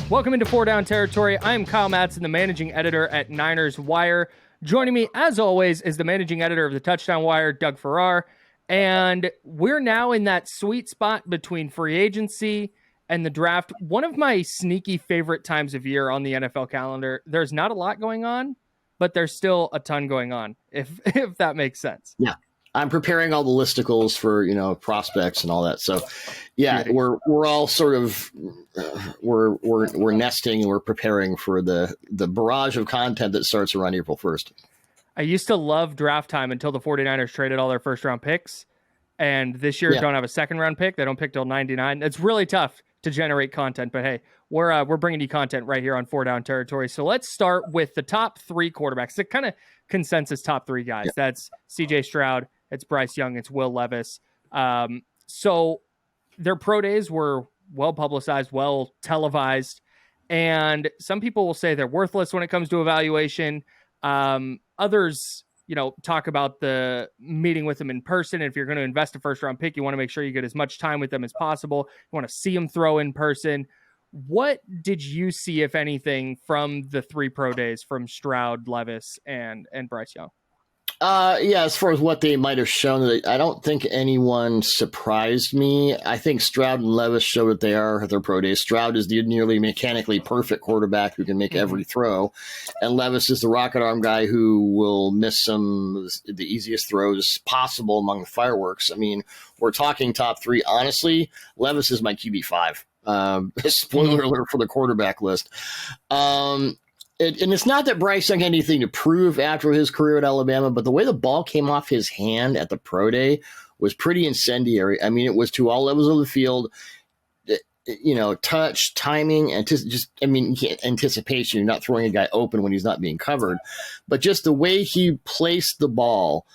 Welcome into Four Down Territory. I'm Kyle Madson, the managing editor at Niners Wire. Joining me, as always, is the managing editor of the Touchdown Wire, Doug Farrar. And we're now in that sweet spot between free agency and the draft. One of my sneaky favorite times of year on the NFL calendar. There's not a lot going on, but there's still a ton going on, if that makes sense. Yeah. I'm preparing all the listicles for, prospects and all that. So, yeah, we're all sort of we're nesting and we're preparing for the barrage of content that starts around April 1st. I used to love draft time until the 49ers traded all their first round picks. And this year don't have a second round pick. They don't pick till 99. It's really tough to generate content, but hey, we're bringing you content right here on Four Down Territory. So let's start with the top three quarterbacks, the kind of consensus top three guys. That's CJ Stroud, it's Bryce Young, it's Will Levis. So their pro days were well publicized, well televised, and some people will say they're worthless when it comes to evaluation. Others, talk about the meeting with them in person. And if you're going to invest a first round pick, you want to make sure you get as much time with them as possible. You want to see them throw in person. What did you see, if anything, from the three pro days from Stroud, Levis, and Bryce Young? As far as what they might have shown, I don't think anyone surprised me. I think Stroud and Levis show what they are at their pro days. Stroud is the nearly mechanically perfect quarterback who can make every throw, and Levis is the rocket arm guy who will miss the easiest throws possible among the fireworks. I mean, we're talking top three. Honestly, Levis is my QB5. Spoiler alert for the quarterback list. And it's not that Bryce Young had anything to prove after his career at Alabama, but the way the ball came off his hand at the pro day was pretty incendiary. I mean, it was to all levels of the field, touch, timing, anticipation. You're not throwing a guy open when he's not being covered, but just the way he placed the ball.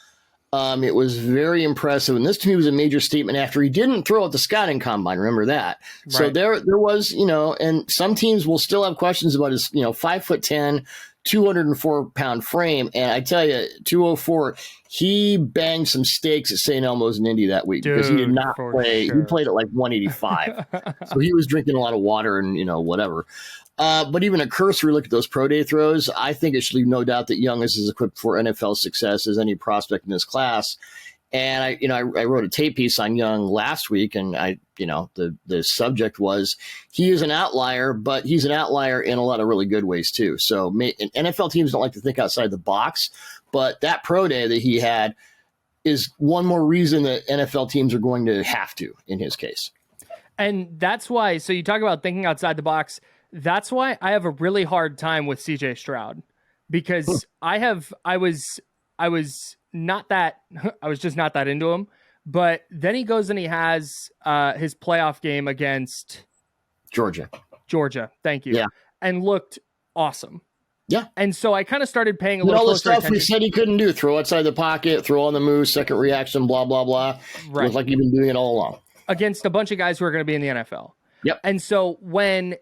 It was very impressive. And this to me was a major statement after he didn't throw at the scouting combine. Remember that. Right. So there was, and some teams will still have questions about his, 5'10", 204-pound frame. And I tell you, 204, he banged some stakes at St. Elmo's in Indy that week because he did not play. Sure. He played at like 185. So he was drinking a lot of water and, whatever. But even a cursory look at those pro day throws, I think it should leave no doubt that Young is as equipped for NFL success as any prospect in this class. And I wrote a tape piece on Young last week, and the subject was he is an outlier, but he's an outlier in a lot of really good ways too. So NFL teams don't like to think outside the box, but that pro day that he had is one more reason that NFL teams are going to have to in his case. And that's why. So you talk about thinking outside the box. That's why I have a really hard time with CJ Stroud, because I was just not that into him. But then he goes and he has his playoff game against Georgia. Thank you. Yeah. And looked awesome. Yeah. And so I kind of started paying a little closer attention. All the stuff we said he couldn't do, throw outside the pocket, throw on the move, second reaction, blah, blah, blah. Right. It was like you've been doing it all along. Against a bunch of guys who are going to be in the NFL. Yep. And so when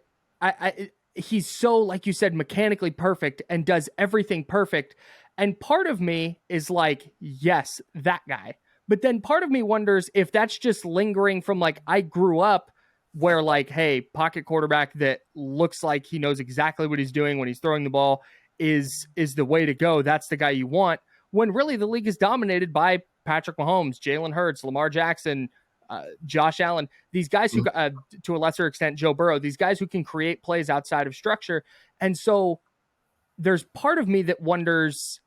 he's so, like you said, mechanically perfect and does everything perfect. And part of me is like, yes, that guy. But then part of me wonders if that's just lingering from like, I grew up where like, hey, pocket quarterback that looks like he knows exactly what he's doing when he's throwing the ball is the way to go. That's the guy you want. When really the league is dominated by Patrick Mahomes, Jalen Hurts, Lamar Jackson, Josh Allen, these guys who, to a lesser extent, Joe Burrow, these guys who can create plays outside of structure. And so there's part of me that wonders,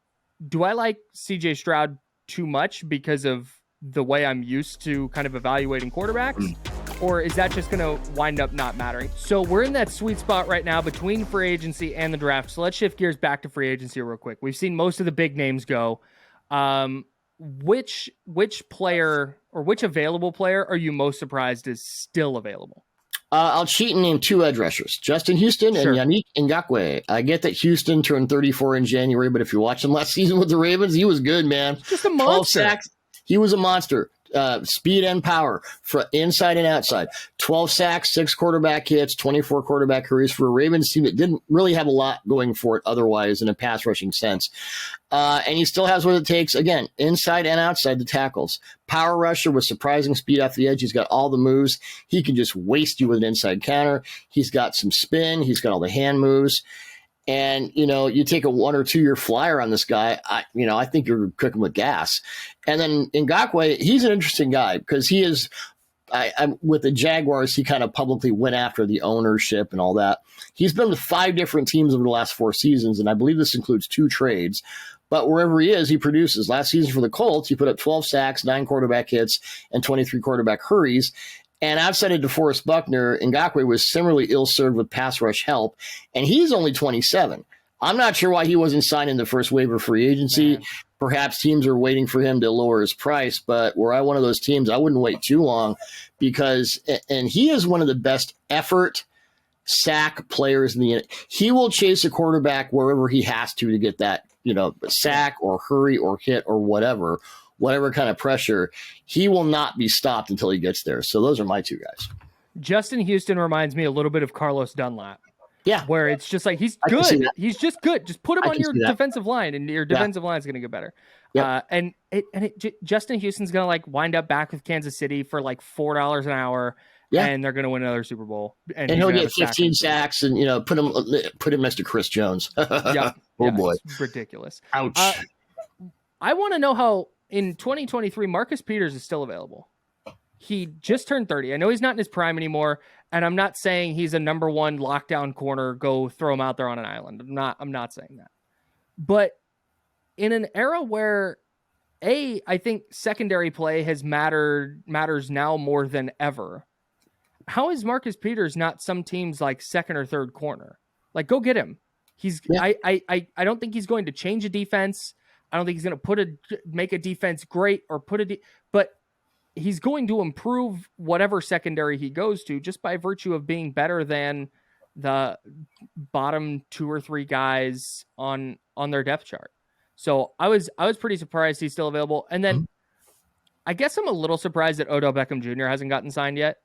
do I like CJ Stroud too much because of the way I'm used to kind of evaluating quarterbacks? Or is that just going to wind up not mattering? So we're in that sweet spot right now between free agency and the draft. So let's shift gears back to free agency real quick. We've seen most of the big names go. Which player or which available player are you most surprised is still available? I'll cheat and name two edge rushers, Justin Houston and Yannick Ngakoue. I get that Houston turned 34 in January, but if you watched him last season with the Ravens, he was good, man. Just a monster. 12 sacks. He was a monster. speed and power for inside and outside. 12 sacks, 6 quarterback hits, 24 quarterback hurries for a Ravens team that didn't really have a lot going for it otherwise in a pass rushing sense. And he still has what it takes, again, inside and outside the tackles. Power rusher with surprising speed off the edge. He's got all the moves. He can just waste you with an inside counter. He's got some spin. He's got all the hand moves. And, you take a 1 or 2 year flyer on this guy, I think you're cooking with gas. And then Ngakoue, he's an interesting guy because he is, with the Jaguars, he kind of publicly went after the ownership and all that. He's been with 5 different teams over the last 4 seasons, and I believe this includes 2 trades. But wherever he is, he produces. Last season for the Colts, he put up 12 sacks, 9 quarterback hits, and 23 quarterback hurries. And outside of DeForest Buckner, Ngakoue was similarly ill-served with pass rush help, and he's only 27. I'm not sure why he wasn't signed in the first waiver free agency. Man. Perhaps teams are waiting for him to lower his price, but were I one of those teams, I wouldn't wait too long because he is one of the best effort sack players in the – he will chase a quarterback wherever he has to get that, sack or hurry or hit or whatever kind of pressure. He will not be stopped until he gets there. So those are my 2 guys. Justin Houston reminds me a little bit of Carlos Dunlap. Yeah. Where it's just like, he's good. He's just good. Just put him on your defensive line and your defensive line is going to get better. Yep. Justin Houston's going to like wind up back with Kansas City for like $4 an hour. Yeah. And they're going to win another Super Bowl. And he'll get 15 sacks and, put him next to Chris Jones. Yeah. Oh boy. It's ridiculous. Ouch. I want to know how in 2023, Marcus Peters is still available. He just turned 30. I know he's not in his prime anymore, and I'm not saying he's a number 1 lockdown corner. Go throw him out there on an island. I'm not saying that. But in an era where, I think secondary play matters now more than ever. How is Marcus Peters not some team's like second or third corner? Like, go get him. I don't think he's going to change a defense. I don't think he's going to make a defense great or but he's going to improve whatever secondary he goes to just by virtue of being better than the bottom 2 or 3 guys on their depth chart. So I was pretty surprised he's still available. And then I guess I'm a little surprised that Odell Beckham Jr. hasn't gotten signed yet.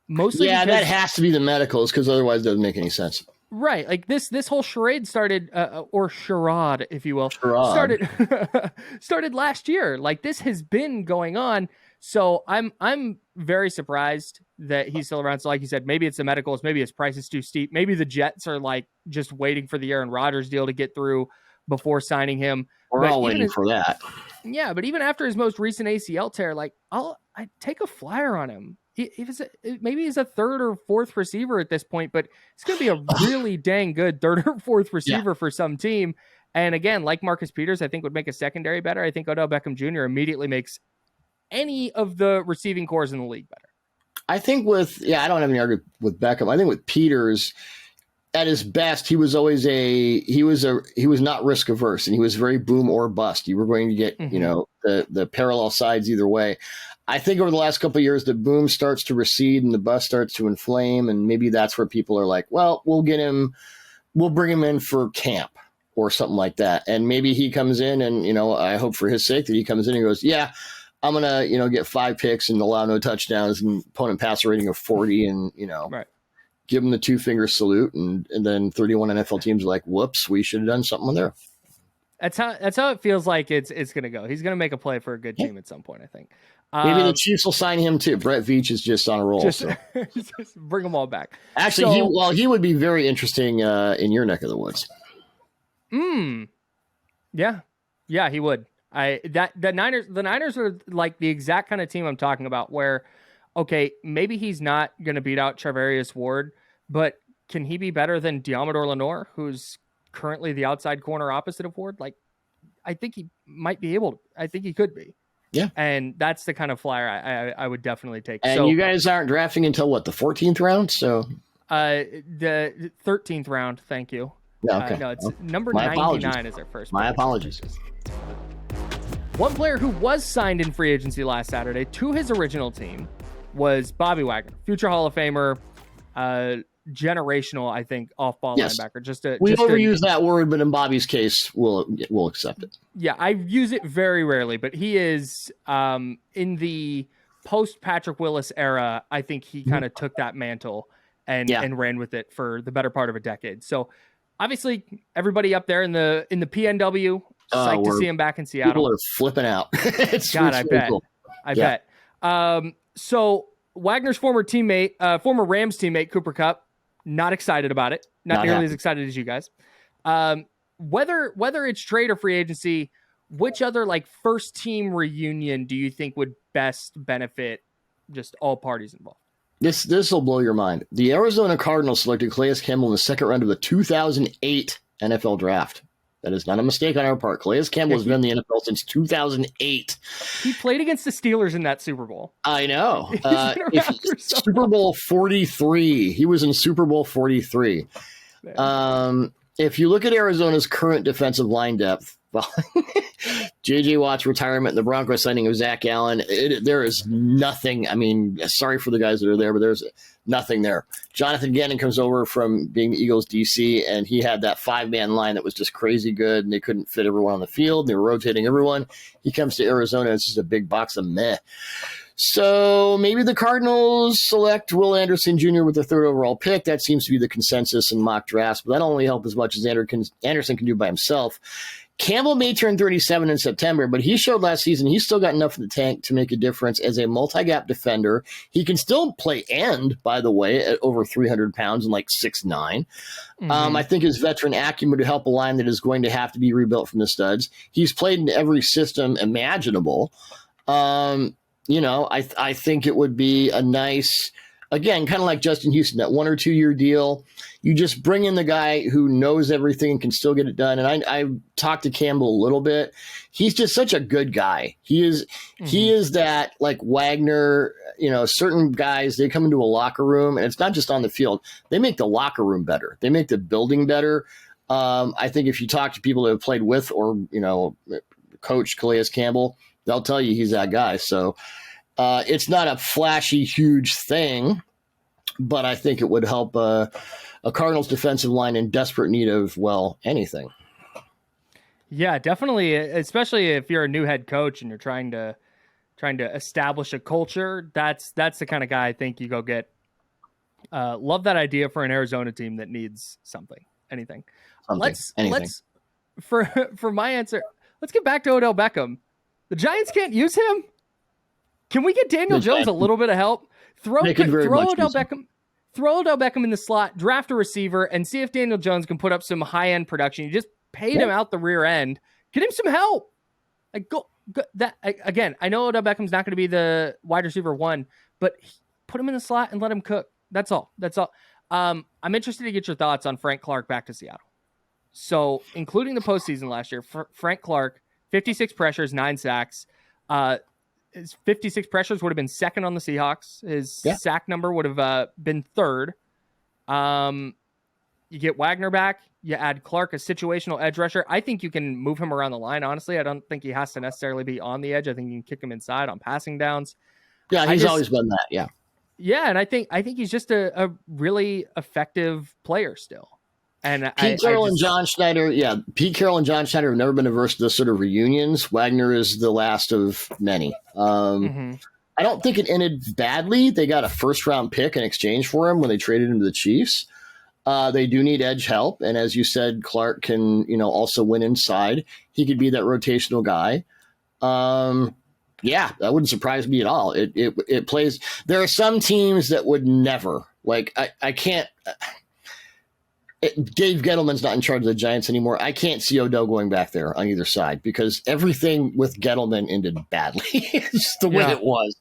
Mostly that has to be the medicals because otherwise it doesn't make any sense. Right. Like this whole charade started, or charade, if you will, started last year. Like this has been going on. So I'm very surprised that he's still around. So like you said, maybe it's the medicals, maybe his price is too steep. Maybe the Jets are like just waiting for the Aaron Rodgers deal to get through before signing him. We're all waiting for that. Yeah. But even after his most recent ACL tear, like I'd take a flyer on him. Maybe he's a 3rd or 4th receiver at this point, but it's going to be a really dang good 3rd or 4th receiver for some team. And again, like Marcus Peters, I think would make a secondary better. I think Odell Beckham Jr. immediately makes any of the receiving cores in the league better. I think I don't have any argument with Beckham. I think with Peters, at his best, he was always he was not risk averse, and he was very boom or bust. You were going to get, the parallel sides either way. I think over the last couple of years, the boom starts to recede and the bust starts to inflame. And maybe that's where people are like, well, we'll bring him in for camp or something like that. And maybe he comes in and, I hope for his sake that he comes in and goes, yeah, I'm going to, get 5 picks and allow no touchdowns and opponent passer rating of 40 and, right. Give him the 2-finger salute. And then 31 NFL teams are like, whoops, we should have done something there. That's how it feels like it's going to go. He's going to make a play for a good team at some point, I think. Maybe the Chiefs will sign him too. Brett Veach is just on a roll. Just bring them all back. Actually, he would be very interesting in your neck of the woods. Yeah, he would. The Niners are like the exact kind of team I'm talking about where, okay, maybe he's not going to beat out Charvarius Ward, but can he be better than Diamador Lenore, who's currently the outside corner opposite of Ward? Like, I think he might be able to. I think he could be. Yeah. And that's the kind of flyer I would definitely take. And you guys aren't drafting until what, the 14th round? So the 13th round. Thank you. Yeah, okay. No, it's number 99 is our first. My apologies. One player who was signed in free agency last Saturday to his original team was Bobby Wagner, future Hall of Famer. generational, I think, off-ball Yes. linebacker. We overuse that word, but in Bobby's case, we'll accept it. Yeah, I use it very rarely, but he is in the post-Patrick Willis era, I think he kind of took that mantle and ran with it for the better part of a decade. So obviously everybody up there in the PNW, psyched to see him back in Seattle. People are flipping out. I bet. Cool. I bet. So Wagner's former teammate, former Rams teammate, Cooper Kupp, not excited about it. Not nearly as excited as you guys. Whether it's trade or free agency, which other like first team reunion do you think would best benefit just all parties involved? This will blow your mind. The Arizona Cardinals selected Calais Campbell in the second round of the 2008 NFL draft. That is not a mistake on our part. Calais Campbell has been in the NFL since 2008. He played against the Steelers in that Super Bowl. I know. Super Bowl 43. He was in Super Bowl 43. If you look at Arizona's current defensive line depth, J.J. Watt's retirement and the Broncos signing of Zach Allen, there is nothing. I mean, sorry for the guys that are there, but there's nothing there. Jonathan Gannon comes over from being the Eagles DC, and he had that 5-man line that was just crazy good, and they couldn't fit everyone on the field. They were rotating everyone. He comes to Arizona, it's just a big box of meh. So maybe the Cardinals select Will Anderson Jr. with the 3rd overall pick. That seems to be the consensus in mock drafts, but that'll only help as much as Anderson can do by himself. Campbell may turn 37 in September, but he showed last season he's still got enough in the tank to make a difference as a multi-gap defender. He can still play end, by the way, at over 300 pounds and like 6'9". I think his veteran acumen to help a line that is going to have to be rebuilt from the studs. He's played in every system imaginable. I think it would be a nice, again, kind of like Justin Houston, that 1 or 2 year deal. You just bring in the guy who knows everything and can still get it done. And I talked to Campbell a little bit. He's just such a good guy. He is that like Wagner, certain guys, they come into a locker room and it's not just on the field. They make the locker room better. They make the building better. I think if you talk to people that have played with or, coached Calais Campbell, they'll tell you he's that guy. So it's not a flashy, huge thing, but I think it would help a Cardinals defensive line in desperate need of, anything. Yeah, definitely. Especially if you're a new head coach and you're trying to establish a culture. That's the kind of guy I think you go get. Love that idea for an Arizona team that needs anything. Let's for my answer. Let's get back to Odell Beckham. The Giants can't use him. Can we get Daniel Jones a little bit of help? Throw Odell Beckham in the slot, draft a receiver, and see if Daniel Jones can put up some high-end production. You just paid him out the rear end. Get him some help. Like go that again. I know Odell Beckham's not going to be the wide receiver 1, but put him in the slot and let him cook. That's all. I'm interested to get your thoughts on Frank Clark back to Seattle. So, including the postseason last year, Frank Clark, 56 pressures, 9 sacks. His 56 pressures would have been second on the Seahawks. His sack number would have been 3rd. You get Wagner back. You add Clark, a situational edge rusher. I think you can move him around the line, honestly. I don't think he has to necessarily be on the edge. I think you can kick him inside on passing downs. Yeah, he's always been that, yeah. Yeah, and I think he's just a really effective player still. And Pete Carroll and John Schneider have never been averse to those sort of reunions. Wagner is the last of many. I don't think it ended badly. They got a 1st-round pick in exchange for him when they traded him to the Chiefs. They do need edge help, and as you said, Clark can also win inside. He could be that rotational guy. That wouldn't surprise me at all. It plays. There are some teams that would never I can't. Dave Gettleman's not in charge of the Giants anymore. I can't see Odell going back there on either side because everything with Gettleman ended badly. It's just the way it was.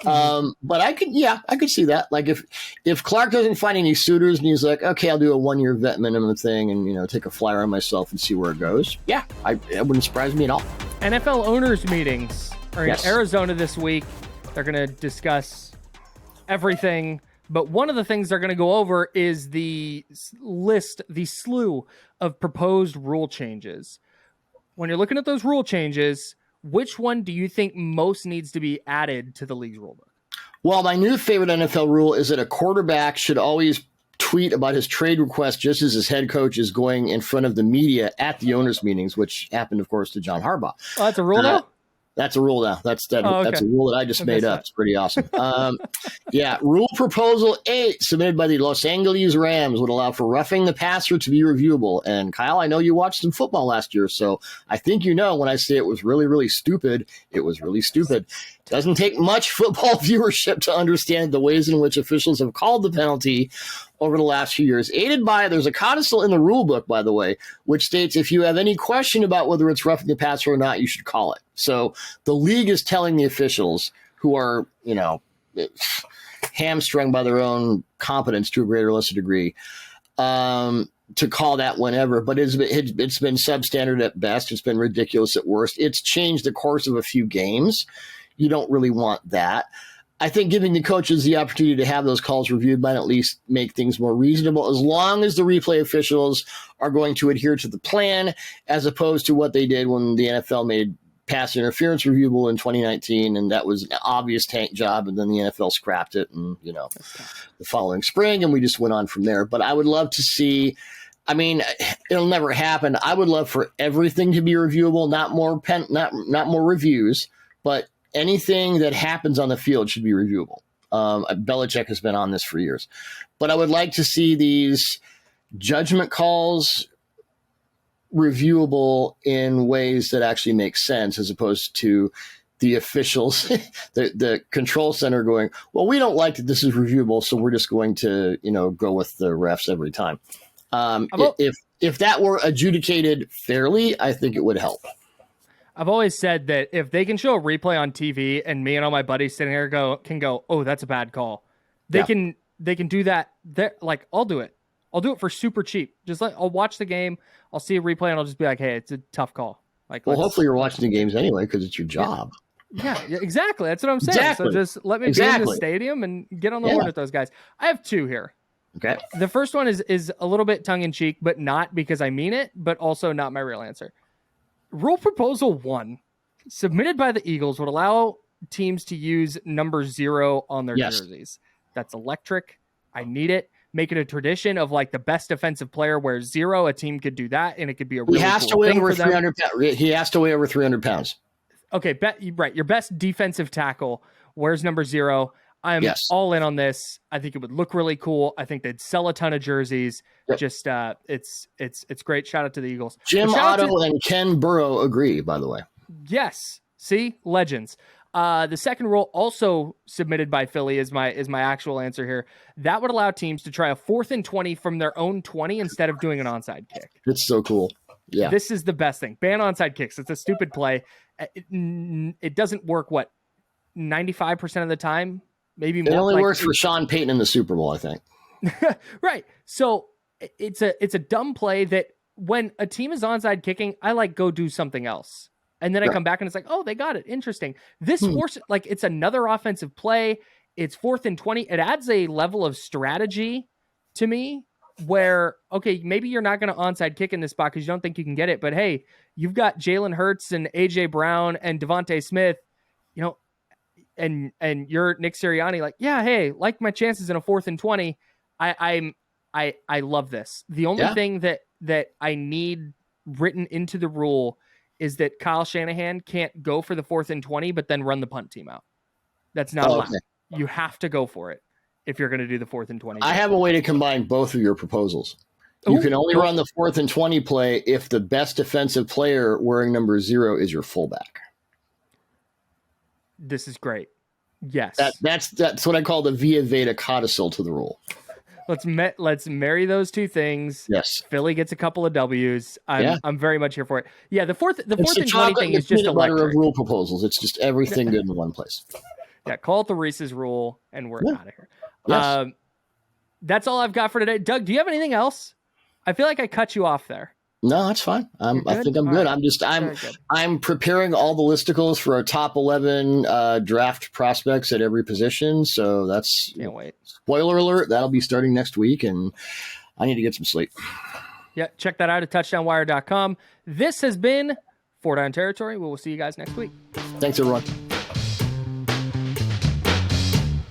But I could see that. Like if Clark doesn't find any suitors and he's like, okay, I'll do a 1-year vet minimum thing and take a flyer on myself and see where it goes. Yeah, it wouldn't surprise me at all. NFL owners meetings are in Arizona this week. They're going to discuss everything. But one of the things they're going to go over is the slew of proposed rule changes. When you're looking at those rule changes, which one do you think most needs to be added to the league's rulebook? Well, my new favorite NFL rule is that a quarterback should always tweet about his trade request just as his head coach is going in front of the media at the owners' meetings, which happened, of course, to John Harbaugh. Oh, that's a rule now? That's a rule now. That's okay. a rule that I just made up. It's pretty awesome. Rule proposal 8 submitted by the Los Angeles Rams would allow for roughing the passer to be reviewable. And Kyle, I know you watched some football last year, so I think you know when I say it was really, really stupid, it was really stupid. Doesn't take much football viewership to understand the ways in which officials have called the penalty over the last few years. Aided by, there's a codicil in the rule book, by the way, which states if you have any question about whether it's roughing the passer or not, you should call it. So the league is telling the officials who are, hamstrung by their own competence to a greater or lesser degree, to call that whenever. But it's been substandard at best. It's been ridiculous at worst. It's changed the course of a few games. You don't really want that. I think giving the coaches the opportunity to have those calls reviewed might at least make things more reasonable, as long as the replay officials are going to adhere to the plan, as opposed to what they did when the NFL made pass interference reviewable in 2019, and that was an obvious tank job, and then the NFL scrapped it, and the following spring, and we just went on from there. But I would love to see. I mean, it'll never happen. I would love for everything to be reviewable, not more reviews, but anything that happens on the field should be reviewable. Belichick has been on this for years. But I would like to see these judgment calls reviewable in ways that actually make sense, as opposed to the officials, the control center going, well, we don't like that this is reviewable, so we're just going to, go with the refs every time. If that were adjudicated fairly, I think it would help. I've always said that if they can show a replay on TV and me and all my buddies sitting here can go, oh, that's a bad call. They can do that. Like, I'll do it. I'll do it for super cheap. I'll watch the game. I'll see a replay and I'll just be like, hey, it's a tough call. Like, well, hopefully you're watching the games anyway, because it's your job. Yeah, exactly. That's what I'm saying. Exactly. So just let me be in the stadium and get on the horn with those guys. I have 2 here. Okay. The first one is a little bit tongue in cheek, but not because I mean it, but also not my real answer. Rule proposal 1, submitted by the Eagles, would allow teams to use number 0 on their jerseys. That's electric. I need it. Make it a tradition of like the best defensive player wears 0. A team could do that, and it could be a really He has cool to weigh thing over for them. 300 pounds. He has to weigh over 300 pounds. Okay, right. Your best defensive tackle wears number 0. I'm all in on this. I think it would look really cool. I think they'd sell a ton of jerseys. Yep. Just it's great. Shout out to the Eagles. Jim Otto and Ken Burrow agree, by the way. Yes. See, legends. The second rule, also submitted by Philly, is my actual answer here. That would allow teams to try a 4th and 20 from their own 20 instead of doing an onside kick. It's so cool. Yeah. This is the best thing. Ban onside kicks. It's a stupid play. It doesn't work, 95% of the time? Maybe more. It only works for Sean Payton in the Super Bowl, I think. Right. So it's a dumb play that when a team is onside kicking, I go do something else. And then I come back and it's like, oh, they got it. Interesting. This forces, it's another offensive play. It's 4th and 20. It adds a level of strategy to me where, okay, maybe you're not going to onside kick in this spot because you don't think you can get it. But hey, you've got Jalen Hurts and A.J. Brown and Devontae Smith, and you're Nick Sirianni, hey, my chances in a 4th and 20. I love this. The only thing that I need written into the rule is that Kyle Shanahan can't go for the 4th and 20, but then run the punt team out. That's not allowed. Okay. You have to go for it if you're going to do the 4th and 20. I have a way to combine both of your proposals. You can only run the 4th and 20 play if the best defensive player wearing number 0 is your fullback. This is great. Yes. That's what I call the Via Veda codicil to the rule. Let's marry those two things. Yes. Philly gets a couple of W's. I'm very much here for it. Yeah, the fourth and 20 thing is just electric. Of rule proposals. It's just everything good in one place. Yeah, call it the Reese's rule, and we're out of here. Yes. That's all I've got for today. Doug, do you have anything else? I feel like I cut you off there. No, that's fine. I think I'm good. Right. I'm preparing all the listicles for our top 11 draft prospects at every position. So that's can't wait. Spoiler alert. That'll be starting next week, and I need to get some sleep. Yeah, check that out at touchdownwire.com. This has been 4 Down Territory. We will see you guys next week. Thanks, everyone.